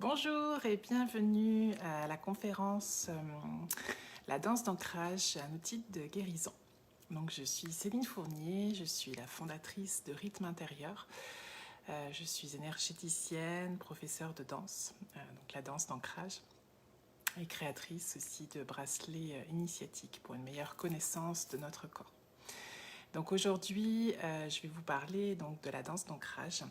Bonjour et bienvenue à la conférence La danse d'ancrage, un outil de guérison. Donc, je suis Céline Fournier, je suis la fondatrice de Rythme Intérieur. Je suis énergéticienne, professeure de danse, donc la danse d'ancrage, et créatrice aussi de bracelets initiatiques pour une meilleure connaissance de notre corps. Donc aujourd'hui, je vais vous parler donc, de la danse d'ancrage.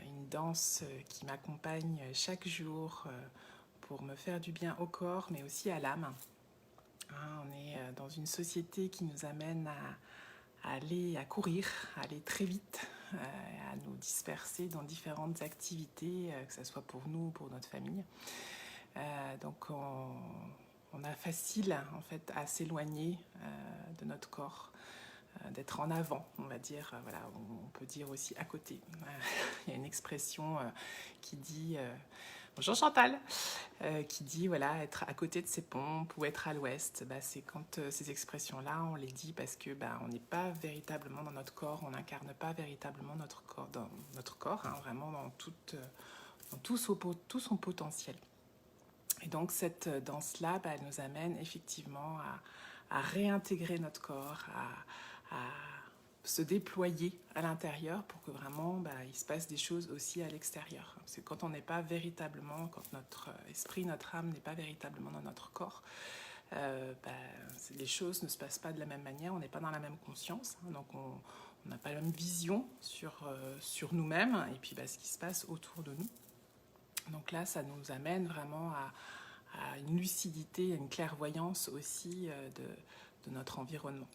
Une danse qui m'accompagne chaque jour pour me faire du bien au corps, mais aussi à l'âme. On est dans une société qui nous amène à courir, à aller très vite, à nous disperser dans différentes activités, que ce soit pour nous ou pour notre famille. Donc on a facile en fait à s'éloigner de notre corps, d'être en avant, on va dire. Voilà, on peut dire aussi à côté. Il y a une expression qui dit bonjour Chantal, qui dit voilà, être à côté de ses pompes ou être à l'ouest. C'est quand ces expressions-là, on les dit parce que on n'est pas véritablement dans notre corps, on n'incarne pas véritablement notre corps, dans notre corps, vraiment dans tout son potentiel. Et donc cette danse-là, elle nous amène effectivement à réintégrer notre corps, à se déployer à l'intérieur pour que vraiment il se passe des choses aussi à l'extérieur. Parce que quand on n'est pas véritablement, quand notre esprit, notre âme n'est pas véritablement dans notre corps, les choses ne se passent pas de la même manière, on n'est pas dans la même conscience, donc on n'a pas la même vision sur nous-mêmes et puis ce qui se passe autour de nous. Donc là, ça nous amène vraiment à une lucidité, à une clairvoyance aussi de notre environnement.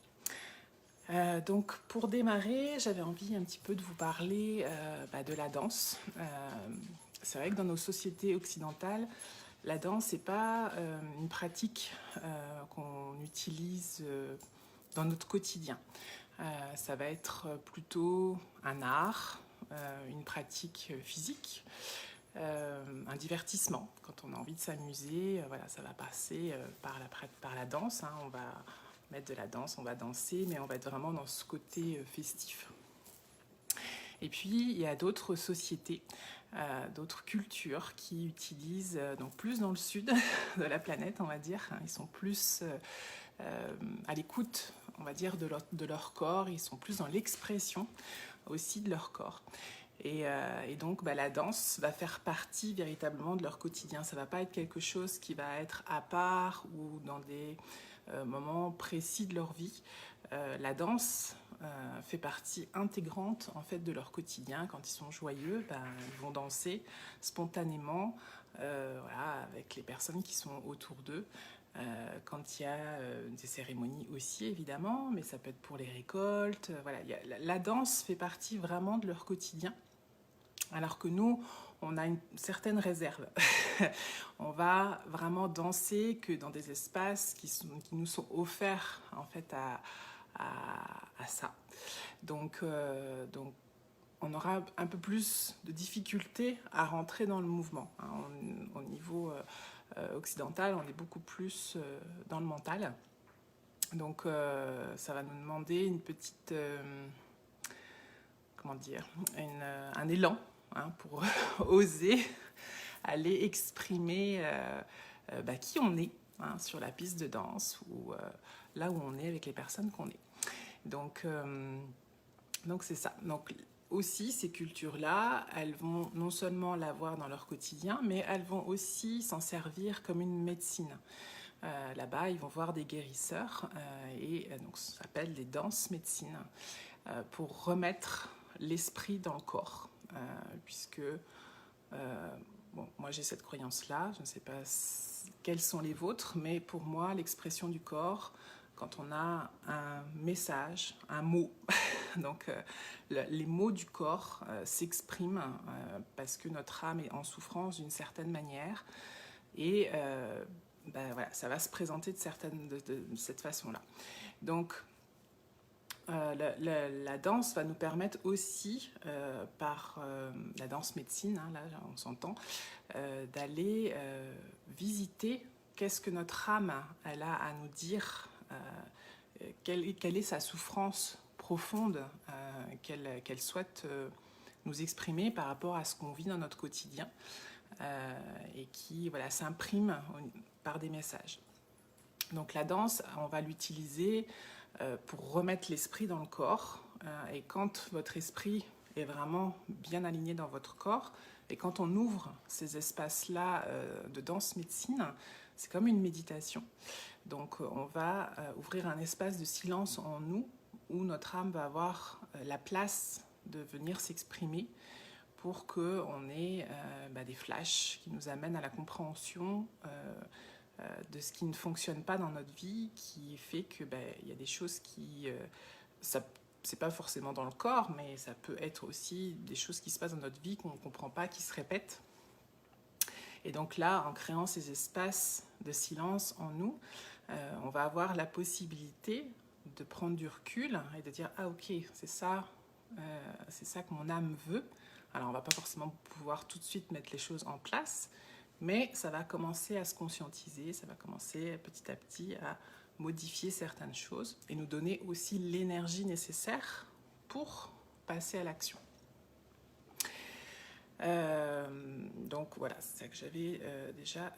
Donc pour démarrer, j'avais envie un petit peu de vous parler de la danse. C'est vrai que dans nos sociétés occidentales, la danse n'est pas une pratique qu'on utilise dans notre quotidien. Ça va être plutôt un art, une pratique physique, un divertissement. Quand on a envie de s'amuser, ça va passer par la danse. On va mettre de la danse, on va danser, mais on va être vraiment dans ce côté festif. Et puis, il y a d'autres sociétés, d'autres cultures qui utilisent, donc plus dans le sud de la planète, on va dire, ils sont plus à l'écoute, on va dire, de leur corps, ils sont plus dans l'expression aussi de leur corps. Et donc, la danse va faire partie véritablement de leur quotidien. Ça ne va pas être quelque chose qui va être à part ou dans des moments précis de leur vie. La danse fait partie intégrante en fait de leur quotidien. Quand ils sont joyeux, ils vont danser spontanément avec les personnes qui sont autour d'eux. Quand il y a des cérémonies aussi évidemment, mais ça peut être pour les récoltes. La danse fait partie vraiment de leur quotidien. Alors que nous, on a une certaine réserve. On va vraiment danser que dans des espaces qui nous sont offerts en fait à ça. Donc, on aura un peu plus de difficulté à rentrer dans le mouvement. Au niveau occidental, on est beaucoup plus dans le mental. Donc, ça va nous demander une petite... un élan pour oser aller exprimer qui on est sur la piste de danse ou là où on est avec les personnes qu'on est. Donc c'est ça. Donc aussi, ces cultures-là, elles vont non seulement l'avoir dans leur quotidien, mais elles vont aussi s'en servir comme une médecine. Là-bas, ils vont voir des guérisseurs donc ça s'appelle des danses-médecines pour remettre l'esprit dans le corps, puisque moi j'ai cette croyance-là, je ne sais pas quelles sont les vôtres, mais pour moi l'expression du corps, quand on a un message, un mot, donc les mots du corps s'expriment parce que notre âme est en souffrance d'une certaine manière et ça va se présenter de cette façon-là. Donc la danse va nous permettre aussi, par la danse médecine, là on s'entend, d'aller visiter qu'est-ce que notre âme elle a à nous dire, quelle est sa souffrance profonde qu'elle souhaite nous exprimer par rapport à ce qu'on vit dans notre quotidien. et qui voilà, s'imprime par des messages. Donc la danse, on va l'utiliser pour remettre l'esprit dans le corps. Et quand votre esprit est vraiment bien aligné dans votre corps, et quand on ouvre ces espaces-là de danse médecine, c'est comme une méditation. Donc on va ouvrir un espace de silence en nous où notre âme va avoir la place de venir s'exprimer pour qu'on ait des flashs qui nous amènent à la compréhension de ce qui ne fonctionne pas dans notre vie, qui fait que y a des choses qui... c'est pas forcément dans le corps, mais ça peut être aussi des choses qui se passent dans notre vie qu'on ne comprend pas, qui se répètent. Et donc là, en créant ces espaces de silence en nous, on va avoir la possibilité de prendre du recul et de dire « Ah ok, c'est ça que mon âme veut ». Alors on ne va pas forcément pouvoir tout de suite mettre les choses en place, mais ça va commencer à se conscientiser, ça va commencer petit à petit à modifier certaines choses et nous donner aussi l'énergie nécessaire pour passer à l'action. Donc voilà, c'est ça que j'avais déjà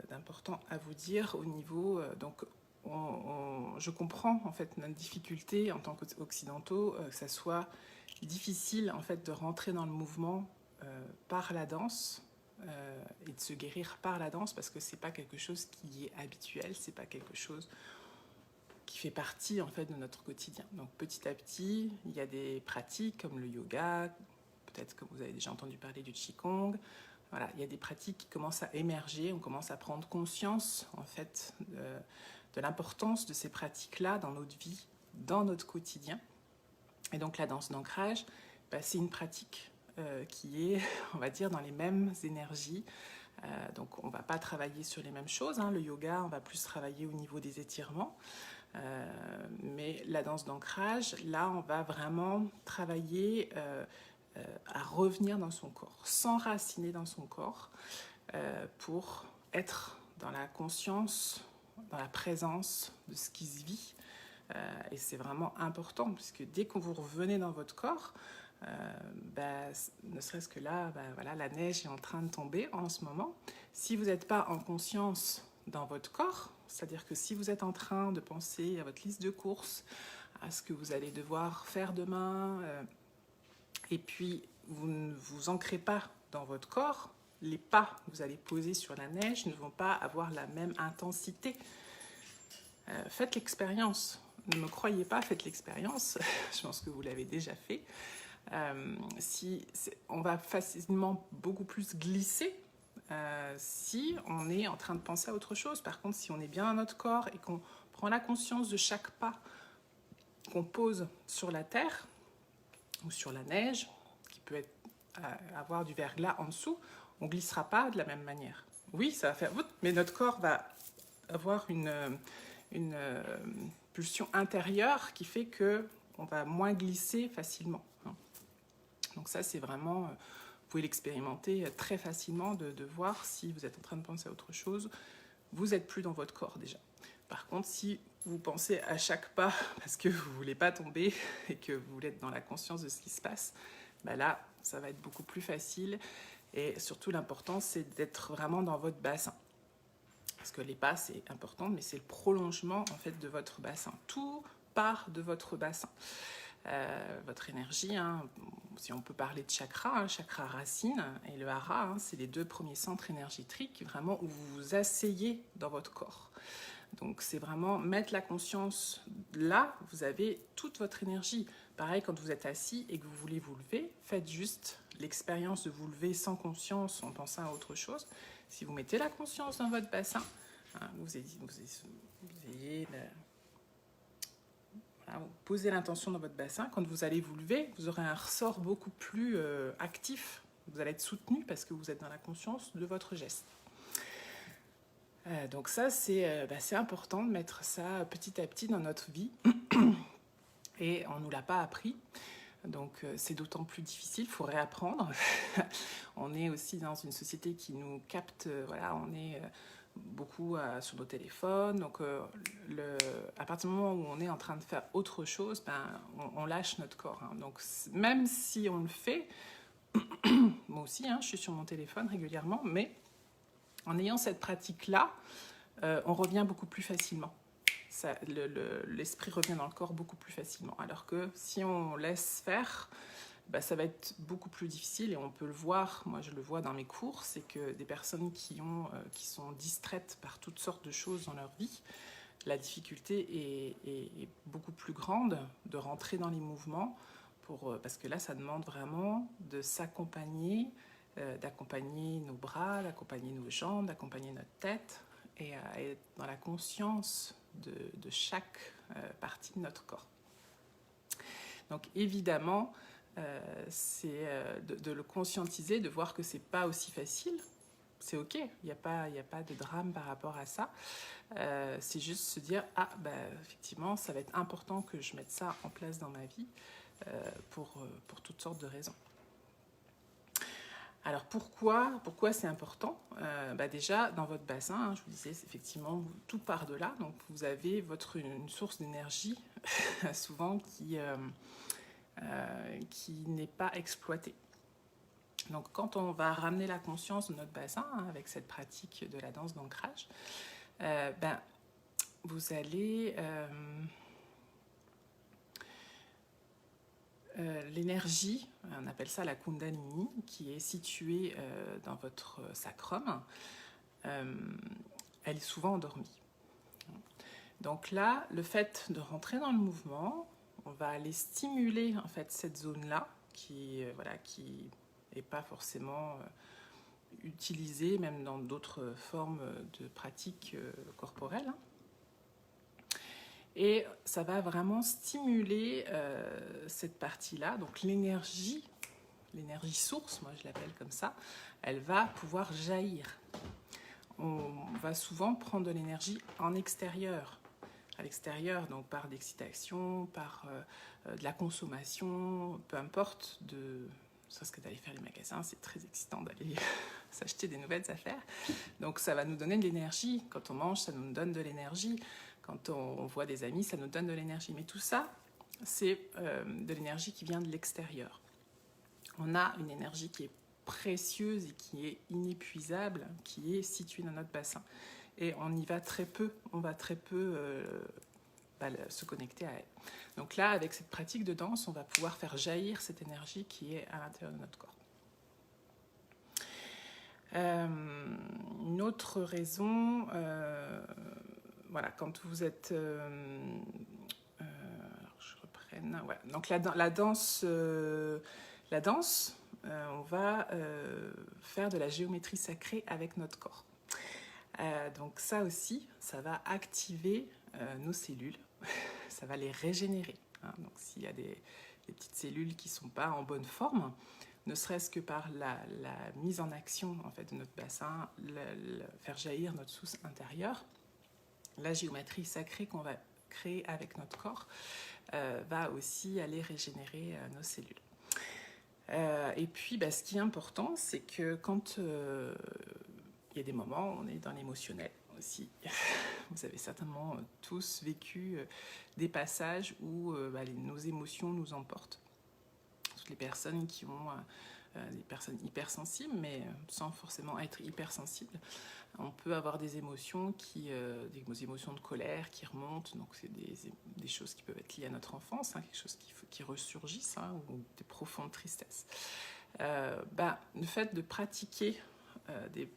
d'important à vous dire au niveau... donc je comprends en fait notre difficulté en tant qu'occidentaux, que ça soit difficile en fait de rentrer dans le mouvement par la danse et de se guérir par la danse, parce que c'est pas quelque chose qui est habituel, c'est pas quelque chose qui fait partie en fait de notre quotidien. Donc petit à petit, il y a des pratiques comme le yoga, peut-être que vous avez déjà entendu parler du Qigong. Voilà, il y a des pratiques qui commencent à émerger, on commence à prendre conscience en fait de l'importance de ces pratiques-là dans notre vie, dans notre quotidien. Et donc la danse d'ancrage, c'est une pratique qui est, on va dire, dans les mêmes énergies. Donc on ne va pas travailler sur les mêmes choses. Le yoga, on va plus travailler au niveau des étirements. Mais la danse d'ancrage, là, on va vraiment travailler à revenir dans son corps, s'enraciner dans son corps pour être dans la conscience, dans la présence de ce qui se vit. Et c'est vraiment important, puisque dès que vous revenez dans votre corps, ne serait-ce que là, voilà, la neige est en train de tomber en ce moment. Si vous n'êtes pas en conscience dans votre corps, c'est-à-dire que si vous êtes en train de penser à votre liste de courses, à ce que vous allez devoir faire demain, et puis vous ne vous ancrez pas dans votre corps, les pas que vous allez poser sur la neige ne vont pas avoir la même intensité. Faites l'expérience. Ne me croyez pas, faites l'expérience. Je pense que vous l'avez déjà fait. On va facilement beaucoup plus glisser si on est en train de penser à autre chose. Par contre, si on est bien dans notre corps et qu'on prend la conscience de chaque pas qu'on pose sur la terre ou sur la neige, qui peut avoir du verglas en dessous, on ne glissera pas de la même manière. Oui, ça va faire... Mais notre corps va avoir une pulsion intérieure qui fait qu'on va moins glisser facilement. Donc ça, c'est vraiment... Vous pouvez l'expérimenter très facilement, de voir si vous êtes en train de penser à autre chose. Vous n'êtes plus dans votre corps déjà. Par contre, si vous pensez à chaque pas parce que vous ne voulez pas tomber et que vous voulez être dans la conscience de ce qui se passe, là, ça va être beaucoup plus facile. Et surtout, l'important, c'est d'être vraiment dans votre bassin. Parce que les pas, c'est important, mais c'est le prolongement en fait de votre bassin. Tout part de votre bassin. Votre énergie, si on peut parler de chakra, chakra racine et le hara, c'est les deux premiers centres énergétiques vraiment où vous vous asseyez dans votre corps. Donc c'est vraiment mettre la conscience là, vous avez toute votre énergie. Pareil, quand vous êtes assis et que vous voulez vous lever, faites juste l'expérience de vous lever sans conscience en pensant à autre chose. Si vous mettez la conscience dans votre bassin, vous posez l'intention dans votre bassin. Quand vous allez vous lever, vous aurez un ressort beaucoup plus actif. Vous allez être soutenu parce que vous êtes dans la conscience de votre geste. Donc ça, c'est important de mettre ça petit à petit dans notre vie. Et on ne nous l'a pas appris. Donc c'est d'autant plus difficile, il faut réapprendre. On est aussi dans une société qui nous capte, on est beaucoup sur nos téléphones. Donc à partir du moment où on est en train de faire autre chose, on lâche notre corps. Donc même si on le fait, Moi aussi, je suis sur mon téléphone régulièrement, mais en ayant cette pratique-là, on revient beaucoup plus facilement. L'esprit revient dans le corps beaucoup plus facilement. Alors que si on laisse faire, ça va être beaucoup plus difficile, et on peut le voir, moi je le vois dans mes cours, c'est que des personnes qui sont distraites par toutes sortes de choses dans leur vie, la difficulté est beaucoup plus grande de rentrer dans les mouvements, parce que là ça demande vraiment de s'accompagner, d'accompagner nos bras, d'accompagner nos jambes, d'accompagner notre tête, et à être dans la conscience de chaque partie de notre corps. Donc évidemment, c'est de le conscientiser, de voir que c'est pas aussi facile. C'est ok, il n'y a pas de drame par rapport à ça. C'est juste se dire, effectivement, ça va être important que je mette ça en place dans ma vie pour toutes sortes de raisons. Alors pourquoi c'est important? Déjà, dans votre bassin, je vous disais, effectivement, tout part de là. Donc vous avez une source d'énergie, souvent qui n'est pas exploitée. Donc quand on va ramener la conscience de notre bassin, avec cette pratique de la danse d'ancrage, vous allez... l'énergie, on appelle ça la Kundalini, qui est située dans votre sacrum, elle est souvent endormie. Donc là, le fait de rentrer dans le mouvement, on va aller stimuler en fait cette zone-là, qui n'est pas forcément utilisée, même dans d'autres formes de pratiques corporelles. Et ça va vraiment stimuler cette partie-là. Donc l'énergie source, moi je l'appelle comme ça, elle va pouvoir jaillir. On va souvent prendre de l'énergie à l'extérieur, donc par l'excitation, par de la consommation, peu importe, parce que d'aller faire les magasins, c'est très excitant d'aller s'acheter des nouvelles affaires. Donc ça va nous donner de l'énergie. Quand on mange, ça nous donne de l'énergie. Quand on voit des amis, ça nous donne de l'énergie. Mais tout ça, c'est de l'énergie qui vient de l'extérieur. On a une énergie qui est précieuse et qui est inépuisable, qui est située dans notre bassin. Et on y va très peu, se connecter à elle. Donc là, avec cette pratique de danse, on va pouvoir faire jaillir cette énergie qui est à l'intérieur de notre corps. Une autre raison, quand vous êtes... je reprenne... Ouais. Donc la danse, on va faire de la géométrie sacrée avec notre corps. Donc ça aussi, ça va activer nos cellules, ça va les régénérer. Donc s'il y a des petites cellules qui ne sont pas en bonne forme, ne serait-ce que par la mise en action en fait, de notre bassin, faire jaillir notre source intérieure, la géométrie sacrée qu'on va créer avec notre corps va aussi aller régénérer nos cellules. Et puis, ce qui est important, c'est que quand il y a des moments où on est dans l'émotionnel aussi, vous avez certainement tous vécu des passages où nos émotions nous emportent. Toutes les personnes qui ont des personnes hypersensibles, mais sans forcément être hypersensibles, on peut avoir des émotions des émotions de colère qui remontent. Donc c'est des choses qui peuvent être liées à notre enfance, quelque chose qui ressurgissent, ou des profondes tristesses. Le fait de pratiquer des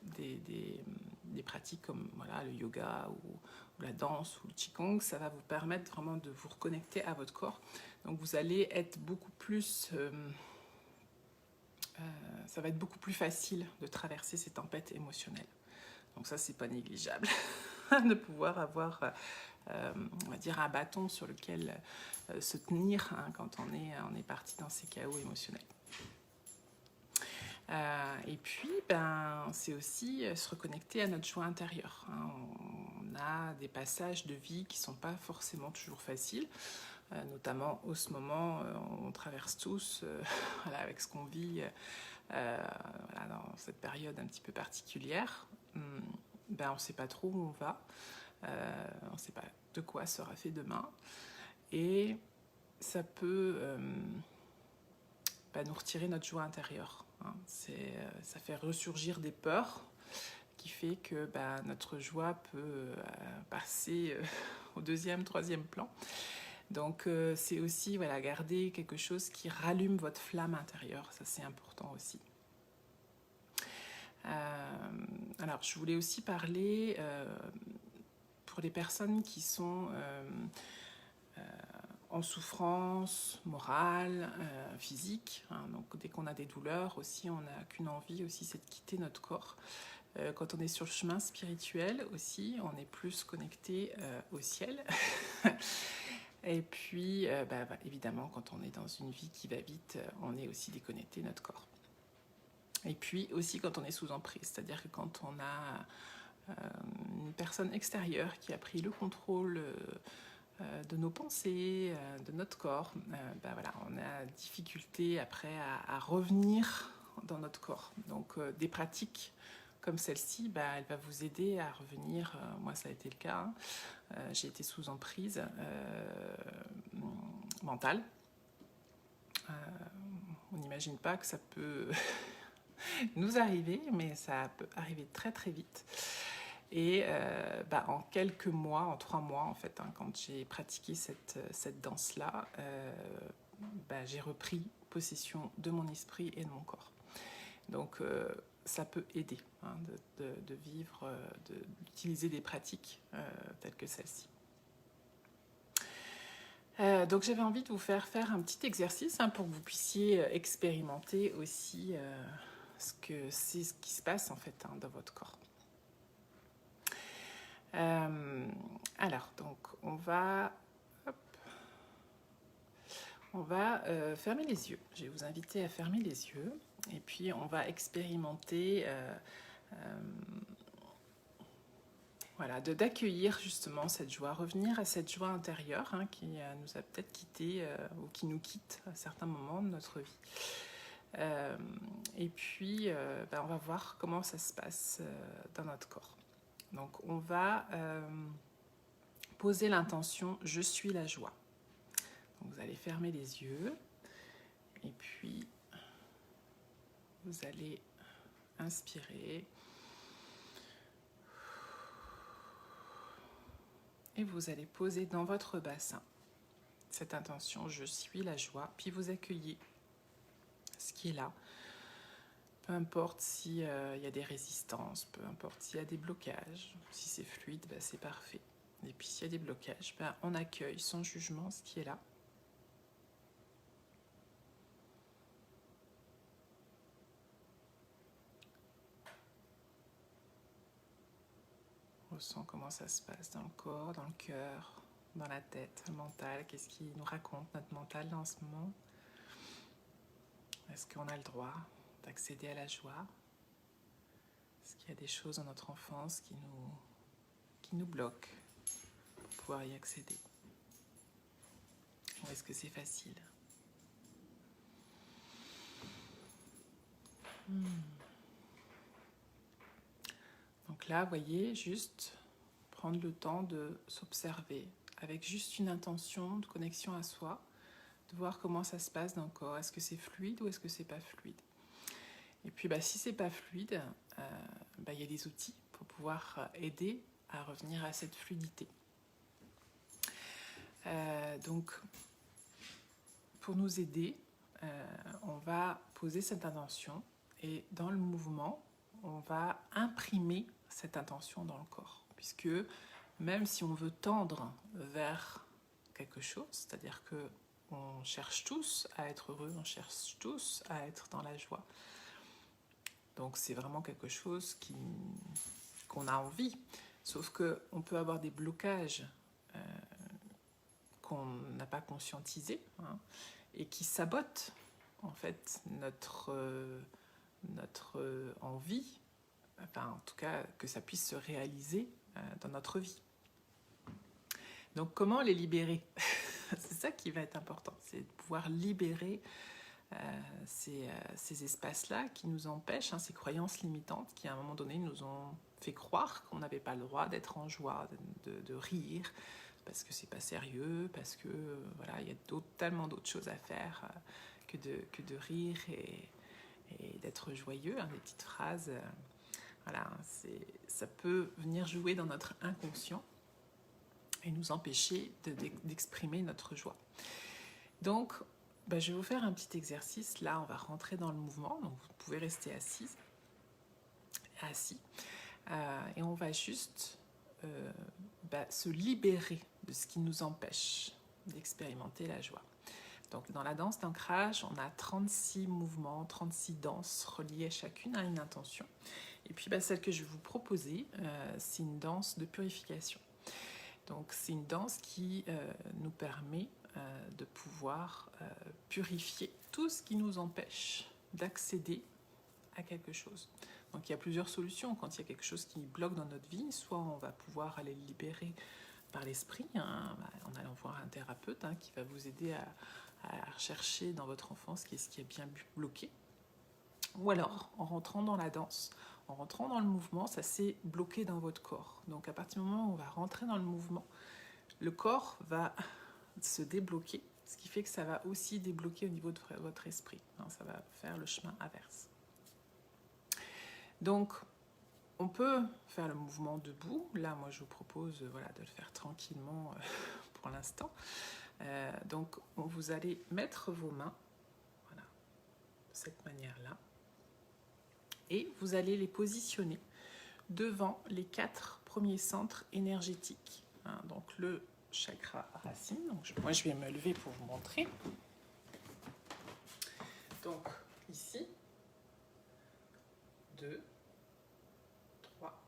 pratiques comme le yoga ou la danse ou le qigong, ça va vous permettre vraiment de vous reconnecter à votre corps. Donc vous allez être beaucoup plus... ça va être beaucoup plus facile de traverser ces tempêtes émotionnelles. Donc ça, c'est pas négligeable de pouvoir avoir, on va dire, un bâton sur lequel se tenir quand on est parti dans ces chaos émotionnels. Et puis, c'est aussi se reconnecter à notre joie intérieure. On a des passages de vie qui ne sont pas forcément toujours faciles, notamment en ce moment, on traverse tous avec ce qu'on vit dans cette période un petit peu particulière. On ne sait pas trop où on va, on ne sait pas de quoi sera fait demain, et ça peut nous retirer notre joie intérieure. hein. Ça fait ressurgir des peurs qui fait que notre joie peut passer au deuxième, troisième plan. Donc c'est aussi voilà, garder quelque chose qui rallume votre flamme intérieure, ça c'est important aussi. Alors je voulais aussi parler pour les personnes qui sont en souffrance morale, physique, hein, donc dès qu'on a des douleurs aussi, on n'a qu'une envie aussi, c'est de quitter notre corps. Quand on est sur le chemin spirituel aussi, on est plus connecté au ciel. Et puis, évidemment, quand on est dans une vie qui va vite, on est aussi déconnecté de notre corps. Et puis aussi quand on est sous emprise, c'est-à-dire que quand on a une personne extérieure qui a pris le contrôle de nos pensées, de notre corps, voilà, on a difficulté après à revenir dans notre corps. Donc des pratiques comme celle-ci, elle va vous aider à revenir. Moi, ça a été le cas. Hein. J'ai été sous emprise mentale. On n'imagine pas que ça peut nous arriver, mais ça peut arriver très très vite. Et en quelques mois, en 3 mois en fait, hein, quand j'ai pratiqué cette danse-là, j'ai repris possession de mon esprit et de mon corps. Donc ça peut aider hein, de vivre, d'utiliser des pratiques telles que celle-ci. Donc j'avais envie de vous faire un petit exercice hein, pour que vous puissiez expérimenter aussi ce qui se passe en fait hein, dans votre corps. Alors donc on va fermer les yeux. Je vais vous inviter à fermer les yeux et puis on va expérimenter voilà, d'accueillir justement cette joie, revenir à cette joie intérieure hein, qui nous a peut-être quitté ou qui nous quitte à certains moments de notre vie. Et puis on va voir comment ça se passe dans notre corps. Donc on va poser l'intention « Je suis la joie ». Donc, vous allez fermer les yeux et puis vous allez inspirer et vous allez poser dans votre bassin cette intention « Je suis la joie », puis vous accueillez ce qui est là. Peu importe s'il y a des résistances, peu importe s'il y a des blocages, si c'est fluide, c'est parfait. Et puis s'il y a des blocages, on accueille sans jugement ce qui est là. On ressent comment ça se passe dans le corps, dans le cœur, dans la tête, le mental. Qu'est-ce qui nous raconte notre mental là, en ce moment? Est-ce qu'on a le droit d'accéder à la joie? Est-ce qu'il y a des choses dans notre enfance qui nous bloquent pour pouvoir y accéder? Ou est-ce que c'est facile? Donc là, vous voyez, juste prendre le temps de s'observer avec juste une intention de connexion à soi, de voir comment ça se passe dans le corps. Est-ce que c'est fluide ou est-ce que c'est pas fluide? Et puis si c'est pas fluide, il y a des outils pour pouvoir aider à revenir à cette fluidité. Donc pour nous aider, on va poser cette intention et dans le mouvement, on va imprimer cette intention dans le corps. Puisque même si on veut tendre vers quelque chose, c'est-à-dire qu'on cherche tous à être heureux, on cherche tous à être dans la joie. Donc c'est vraiment quelque chose qu'on a envie. Sauf qu'on peut avoir des blocages qu'on n'a pas conscientisés hein, et qui sabotent en fait notre envie, enfin en tout cas que ça puisse se réaliser dans notre vie. Donc comment les libérer? C'est ça qui va être important, c'est de pouvoir libérer ces espaces-là qui nous empêchent, hein, ces croyances limitantes qui à un moment donné nous ont fait croire qu'on n'avait pas le droit d'être en joie, de rire, parce que c'est pas sérieux, parce que voilà, il y a tellement d'autres choses à faire que de rire et d'être joyeux, hein, des petites phrases. Voilà, ça peut venir jouer dans notre inconscient et nous empêcher d'exprimer notre joie. Donc, je vais vous faire un petit exercice. Là, on va rentrer dans le mouvement. Donc, vous pouvez rester assis. Et on va juste se libérer de ce qui nous empêche d'expérimenter la joie. Donc, dans la danse d'ancrage, on a 36 mouvements, 36 danses reliées chacune à une intention. Et puis, celle que je vais vous proposer, c'est une danse de purification. Donc, c'est une danse qui nous permet de pouvoir purifier tout ce qui nous empêche d'accéder à quelque chose. Donc, il y a plusieurs solutions. Quand il y a quelque chose qui bloque dans notre vie, soit on va pouvoir aller le libérer par l'esprit, hein, en allant voir un thérapeute qui va vous aider à rechercher dans votre enfance qu'est-ce qui est bien bloqué. Ou alors, en rentrant dans la danse, en rentrant dans le mouvement, ça s'est bloqué dans votre corps. Donc, à partir du moment où on va rentrer dans le mouvement, le corps va se débloquer, ce qui fait que ça va aussi débloquer au niveau de votre esprit. Ça va faire le chemin inverse. Donc, on peut faire le mouvement debout. Là, moi, je vous propose de le faire tranquillement pour l'instant. Donc, vous allez mettre vos mains de cette manière-là. Et vous allez les positionner devant les 4 premiers centres énergétiques. Donc, le chakra racine. Donc, moi, je vais me lever pour vous montrer. Donc, ici, 2, 3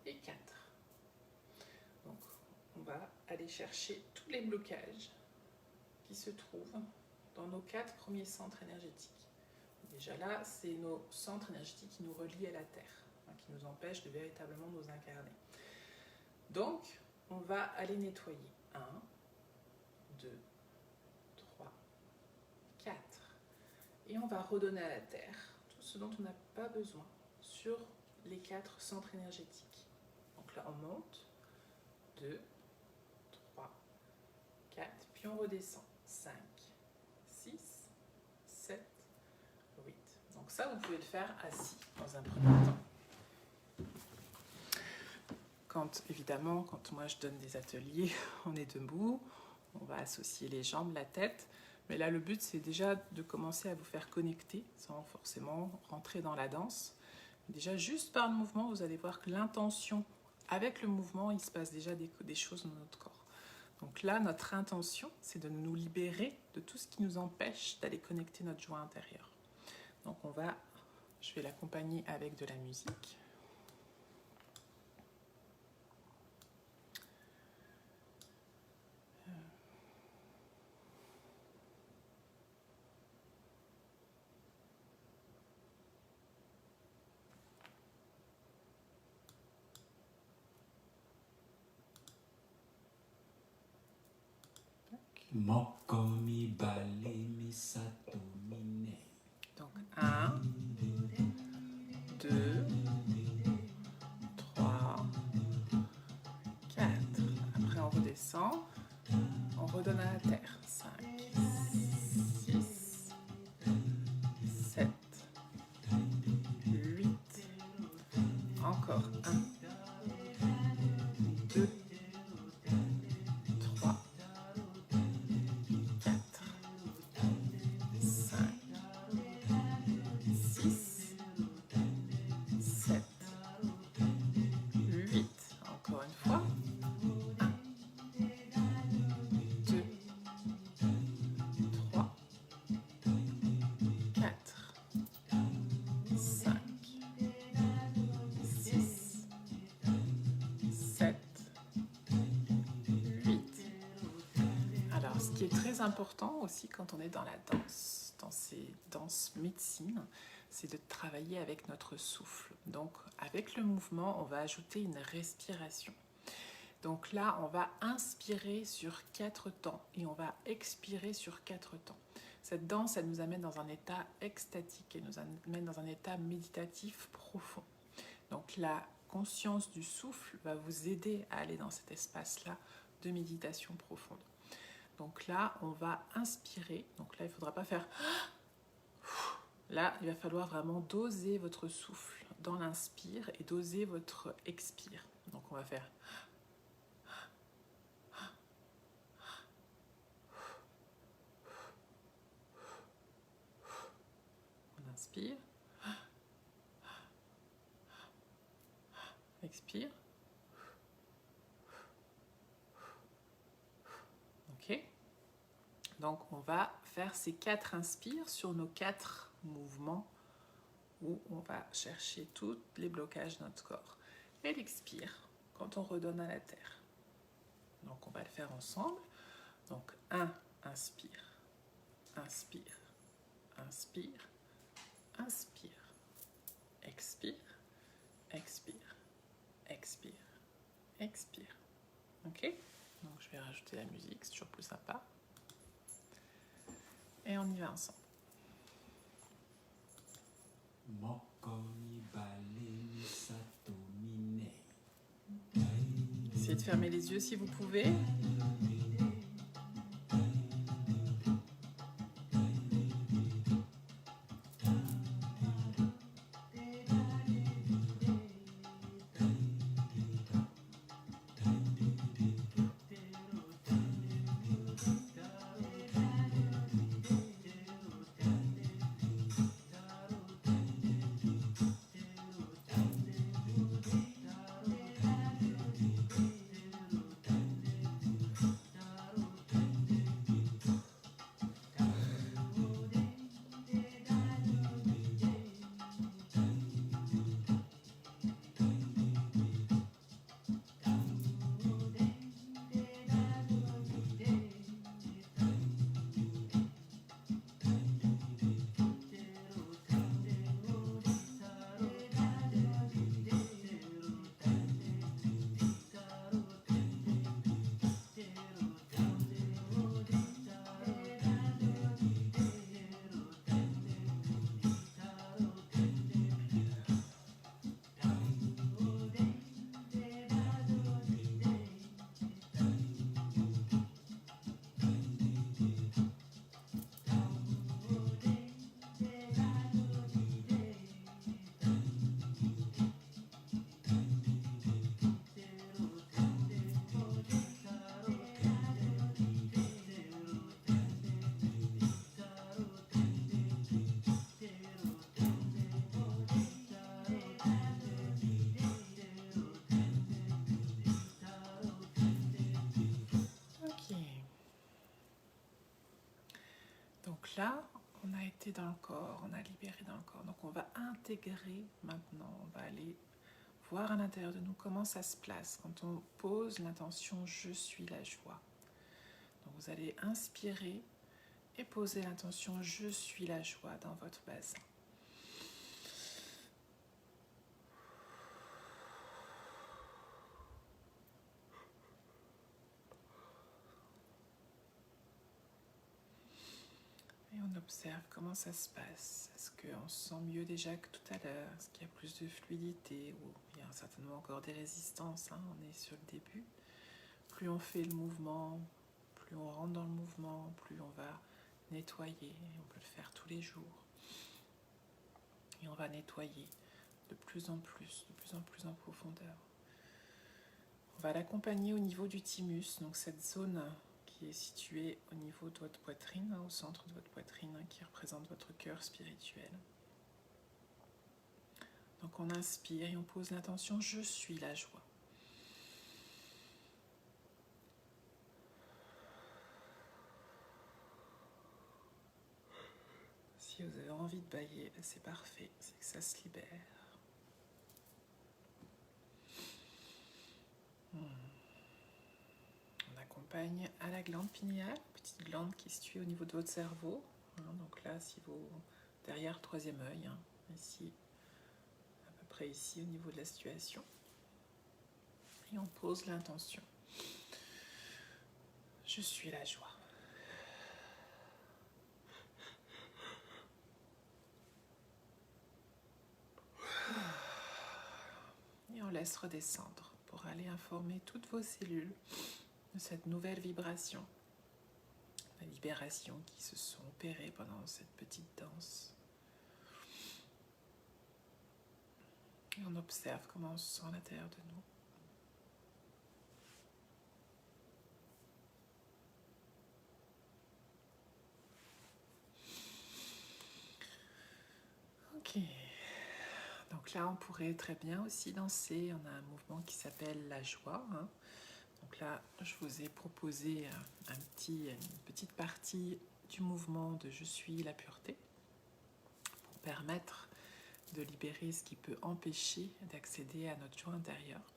et 4. Donc, on va aller chercher tous les blocages qui se trouvent dans nos 4 premiers centres énergétiques. Déjà là, c'est nos centres énergétiques qui nous relient à la Terre, qui nous empêchent de véritablement nous incarner. Donc, on va aller nettoyer 1, 2, 3, 4. Et on va redonner à la Terre tout ce dont on n'a pas besoin sur les 4 centres énergétiques. Donc là, on monte, 2, 3, 4, puis on redescend, 5, 6, 7, 8. Donc ça, vous pouvez le faire assis dans un premier temps. Évidemment, quand moi je donne des ateliers, on est debout, on va associer les jambes, la tête. Mais là, le but, c'est déjà de commencer à vous faire connecter, sans forcément rentrer dans la danse. Déjà, juste par le mouvement, vous allez voir que l'intention, avec le mouvement, il se passe déjà des choses dans notre corps. Donc là, notre intention, c'est de nous libérer de tout ce qui nous empêche d'aller connecter notre joie intérieure. Donc je vais l'accompagner avec de la musique. Mokomi bale mi satomine. Donc 1, 2, 3, 4. Après on redescend, on redonne à la terre. 5, 6, 7, 8. Encore 1, 2, 3, 4, 5, 6, 7, 8. Encore une fois. 1, 2, 3, 4, 5, 6, 7, 8. Alors, ce qui est très important aussi quand on est dans la danse, dans ces danses médecine, c'est de travailler avec notre souffle. Donc, avec le mouvement, on va ajouter une respiration. Donc là, on va inspirer sur 4 temps et on va expirer sur 4 temps. Cette danse, elle nous amène dans un état extatique, elle nous amène dans un état méditatif profond. Donc la conscience du souffle va vous aider à aller dans cet espace-là de méditation profonde. Donc là, on va inspirer. Donc là, il ne faudra pas faire Là, il va falloir vraiment doser votre souffle dans l'inspire et doser votre expire. Donc on va faire... On inspire. Expire. Ok. Donc on va faire ces 4 inspires sur nos 4 mouvements où on va chercher tous les blocages de notre corps. Et l'expire quand on redonne à la terre. Donc on va le faire ensemble. Donc 1, inspire, inspire, inspire, inspire, expire, expire, expire, expire. Ok? Donc je vais rajouter la musique, c'est toujours plus sympa. Et on y va ensemble. Essayez de fermer les yeux si vous pouvez. Donc là, on a été dans le corps, on a libéré dans le corps. Donc on va intégrer maintenant, on va aller voir à l'intérieur de nous comment ça se place quand on pose l'intention « je suis la joie ». Donc vous allez inspirer et poser l'intention « je suis la joie » dans votre bassin. Et on observe comment ça se passe. Est-ce qu'on se sent mieux déjà que tout à l'heure? Est-ce qu'il y a plus de fluidité? Ou il y a certainement encore des résistances, hein? On est sur le début. Plus on fait le mouvement, plus on rentre dans le mouvement, plus on va nettoyer. On peut le faire tous les jours. Et on va nettoyer de plus en plus en profondeur. On va l'accompagner au niveau du thymus, donc cette zone qui est située au niveau de votre poitrine, au centre de votre poitrine, qui représente votre cœur spirituel. Donc on inspire et on pose l'intention « je suis la joie ». Si vous avez envie de bâiller, c'est parfait, c'est que ça se libère. On accompagne à la glande pinéale, petite glande qui est située au niveau de votre cerveau. Donc là, si vous derrière le troisième œil, ici, à peu près ici au niveau de la situation. Et on pose l'intention. Je suis la joie. Et on laisse redescendre pour aller informer toutes vos cellules de cette nouvelle vibration, la libération qui se sont opérées pendant cette petite danse. on observe comment on se sent à l'intérieur de nous. Ok. Donc là, on pourrait très bien aussi danser. On a un mouvement qui s'appelle la joie. Hein. Donc là, je vous ai proposé une petite partie du mouvement de Je suis la pureté pour permettre de libérer ce qui peut empêcher d'accéder à notre joie intérieure.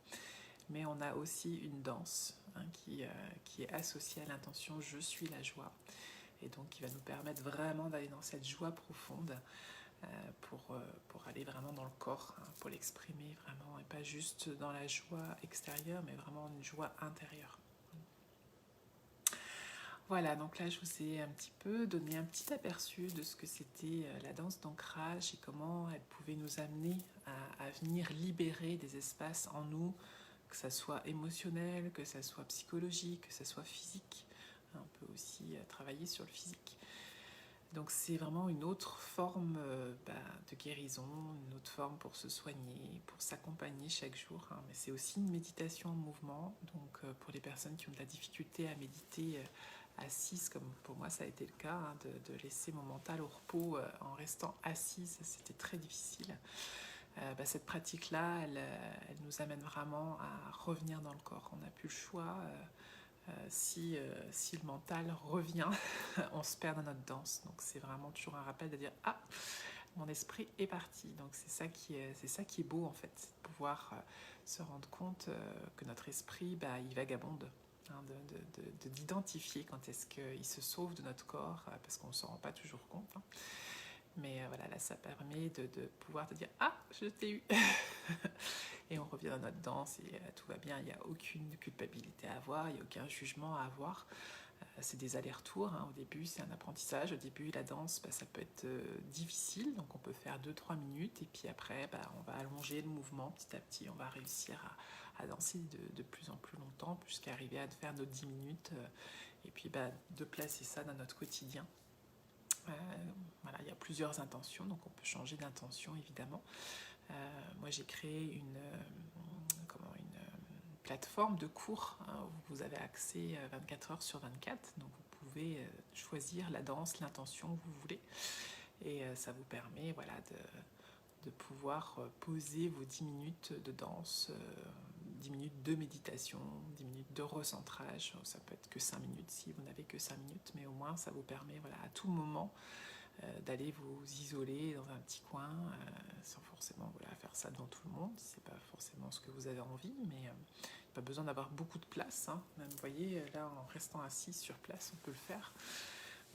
Mais on a aussi une danse qui est associée à l'intention Je suis la joie. Et donc qui va nous permettre vraiment d'aller dans cette joie profonde pour aller vraiment dans le corps, pour l'exprimer vraiment, et pas juste dans la joie extérieure, mais vraiment une joie intérieure. Voilà, donc là je vous ai un petit peu donné un petit aperçu de ce que c'était la danse d'ancrage et comment elle pouvait nous amener à venir libérer des espaces en nous, que ça soit émotionnel, que ça soit psychologique, que ça soit physique. On peut aussi travailler sur le physique. Donc c'est vraiment une autre forme de guérison, une autre forme pour se soigner, pour s'accompagner chaque jour. Mais c'est aussi une méditation en mouvement. Donc pour les personnes qui ont de la difficulté à méditer assise, comme pour moi ça a été le cas, de laisser mon mental au repos en restant assise, c'était très difficile. Cette pratique-là, elle nous amène vraiment à revenir dans le corps. On n'a plus le choix. Si le mental revient, on se perd dans notre danse. Donc c'est vraiment toujours un rappel de dire « Ah, mon esprit est parti ». Donc c'est ça qui est beau en fait, c'est de pouvoir se rendre compte que notre esprit, il vagabonde. D'identifier quand est-ce qu'il se sauve de notre corps, parce qu'on ne s'en rend pas toujours compte. Mais voilà, là ça permet de pouvoir te dire « Ah, je t'ai eu !» Et on revient dans notre danse et tout va bien, il n'y a aucune culpabilité à avoir, il n'y a aucun jugement à avoir. C'est des allers-retours, au début c'est un apprentissage, au début la danse ça peut être difficile, donc on peut faire 2-3 minutes et puis après on va allonger le mouvement petit à petit, on va réussir à danser de plus en plus longtemps jusqu'à arriver à faire nos 10 minutes et puis de placer ça dans notre quotidien. Voilà, il y a plusieurs intentions, donc on peut changer d'intention évidemment. Moi j'ai créé une plateforme de cours où vous avez accès 24 heures sur 24, donc vous pouvez choisir la danse, l'intention que vous voulez, et ça vous permet de pouvoir poser vos 10 minutes de danse, 10 minutes de méditation, 10 minutes de recentrage. Ça peut être que 5 minutes si vous n'avez que 5 minutes, mais au moins ça vous permet à tout moment d'aller vous isoler dans un petit coin sans forcément faire ça devant tout le monde. C'est pas forcément ce que vous avez envie, mais pas besoin d'avoir beaucoup de place. Même, vous voyez, là, en restant assis sur place, on peut le faire.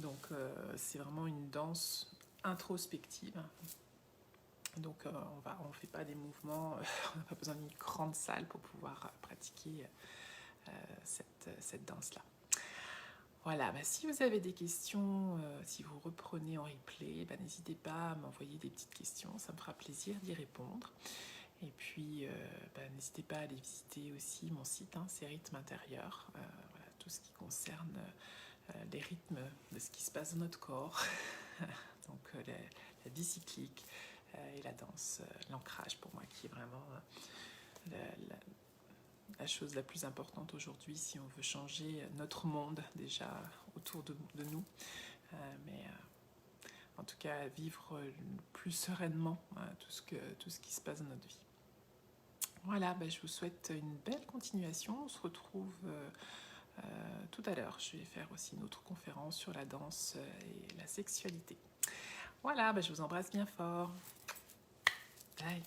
Donc, c'est vraiment une danse introspective. Donc, on ne fait pas des mouvements, on n'a pas besoin d'une grande salle pour pouvoir pratiquer cette danse-là. Voilà, si vous avez des questions, si vous reprenez en replay, n'hésitez pas à m'envoyer des petites questions, ça me fera plaisir d'y répondre. Et puis, n'hésitez pas à aller visiter aussi mon site, c'est Rythme Intérieur, voilà, tout ce qui concerne les rythmes de ce qui se passe dans notre corps, donc la vie cyclique et la danse, l'ancrage pour moi qui est vraiment la chose la plus importante aujourd'hui si on veut changer notre monde déjà autour de nous, mais en tout cas vivre plus sereinement tout ce qui se passe dans notre vie. Voilà, je vous souhaite une belle continuation. On se retrouve tout à l'heure. Je vais faire aussi une autre conférence sur la danse et la sexualité. Voilà, je vous embrasse bien fort. Bye.